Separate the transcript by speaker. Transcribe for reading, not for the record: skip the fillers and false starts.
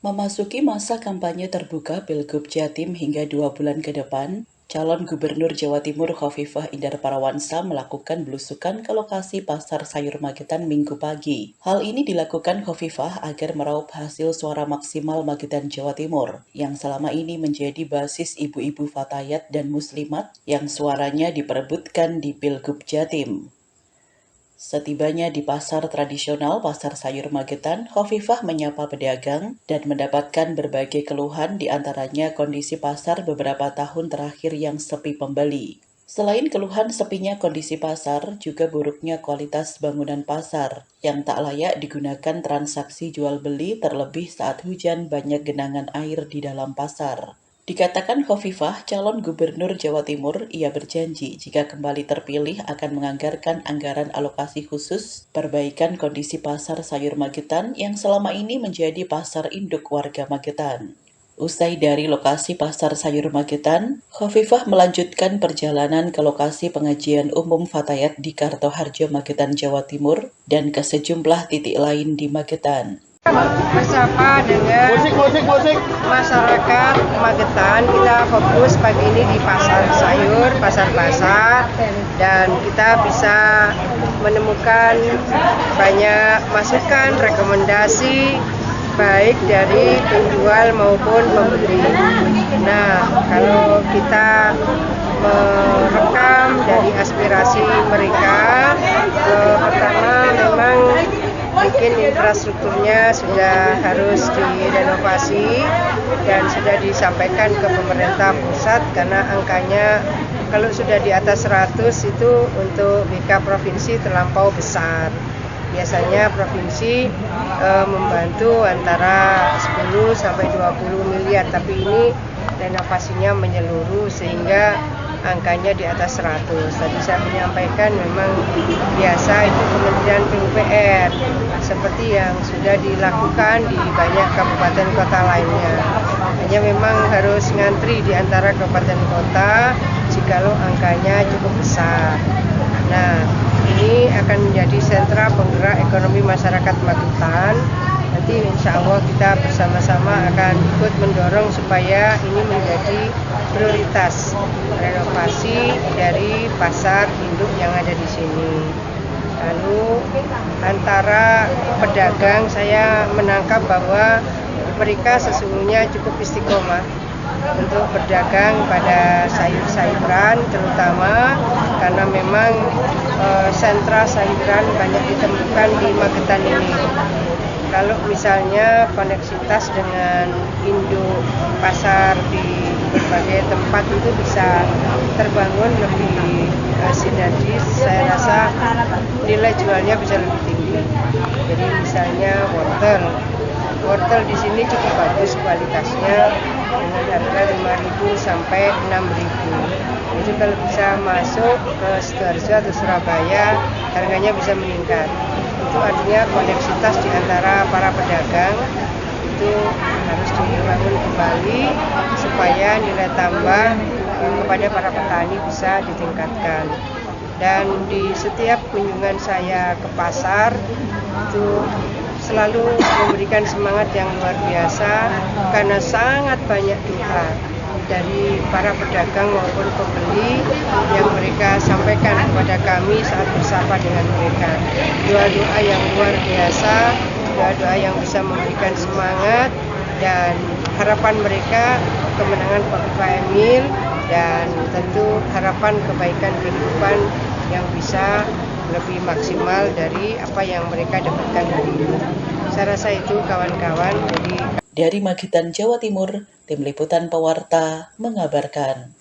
Speaker 1: Memasuki masa kampanye terbuka Pilgub Jatim hingga 2 bulan ke depan, calon Gubernur Jawa Timur Khofifah Indar Parawansa melakukan belusukan ke lokasi Pasar Sayur Magetan Minggu pagi. Hal ini dilakukan Khofifah agar meraup hasil suara maksimal Magetan Jawa Timur, yang selama ini menjadi basis ibu-ibu Fatayat dan Muslimat yang suaranya diperebutkan di Pilgub Jatim. Setibanya di pasar tradisional Pasar Sayur Magetan, Khofifah menyapa pedagang dan mendapatkan berbagai keluhan, di antaranya kondisi pasar beberapa tahun terakhir yang sepi pembeli. Selain keluhan sepinya kondisi pasar, juga buruknya kualitas bangunan pasar yang tak layak digunakan transaksi jual beli, terlebih saat hujan banyak genangan air di dalam pasar. Dikatakan Khofifah, calon gubernur Jawa Timur, ia berjanji jika kembali terpilih akan menganggarkan anggaran alokasi khusus perbaikan kondisi pasar sayur Magetan yang selama ini menjadi pasar induk warga Magetan. Usai dari lokasi pasar sayur Magetan, Khofifah melanjutkan perjalanan ke lokasi pengajian umum Fatayat di Kartoharjo, Magetan, Jawa Timur, dan ke sejumlah titik lain di Magetan.
Speaker 2: Bersama dengan masyarakat Magetan, kita fokus pagi ini di pasar sayur, pasar-pasar, dan kita bisa menemukan banyak masukan, rekomendasi baik dari penjual maupun pembeli. Nah, kalau kita merekam dari aspirasi mereka, pertama memang mungkin infrastrukturnya sudah harus direnovasi dan sudah disampaikan ke pemerintah pusat, karena angkanya kalau sudah di atas 100 itu untuk BK provinsi terlampau besar. Biasanya provinsi membantu antara 10 sampai 20 miliar, tapi ini renovasinya menyeluruh sehingga angkanya di atas 100. Tadi saya menyampaikan memang biasa itu Kementerian PUPR seperti yang sudah dilakukan di banyak kabupaten kota lainnya. Hanya memang harus ngantri di antara kabupaten kota jikalau angkanya cukup besar. Nah, ini akan menjadi sentra penggerak ekonomi masyarakat Magetan. Nanti insya Allah kita bersama-sama akan ikut mendorong supaya ini menjadi prioritas renovasi dari pasar induk yang ada di sini. Lalu antara pedagang saya menangkap bahwa mereka sesungguhnya cukup istiqomah untuk berdagang pada sayur-sayuran, terutama karena memang sentra sayuran banyak ditemukan di Magetan ini. Kalau misalnya koneksitas dengan induk pasar di berbagai tempat itu bisa terbangun lebih sinergis, saya rasa nilai jualnya bisa lebih tinggi. Jadi misalnya wortel di sini cukup bagus kualitasnya dengan harga 5.000 sampai 6.000. Itu kalau bisa masuk ke Sidoarjo atau Surabaya, harganya bisa meningkat. Itu artinya koneksitas di antara para pedagang itu harus dibangun kembali supaya nilai tambah kepada para petani bisa ditingkatkan. Dan di setiap kunjungan saya ke pasar itu selalu memberikan semangat yang luar biasa karena sangat banyak doa dari para pedagang maupun pembeli yang mereka sampaikan kepada kami saat bersapa dengan mereka. Doa-doa yang luar biasa, doa-doa yang bisa memberikan semangat dan harapan mereka kemenangan Khofifah Emil, dan tentu harapan kebaikan kehidupan yang bisa lebih maksimal dari apa yang mereka dapatkan hari ini. Saya rasa itu kawan-kawan.
Speaker 1: Dari Magetan, Jawa Timur, Tim Liputan Pewarta mengabarkan.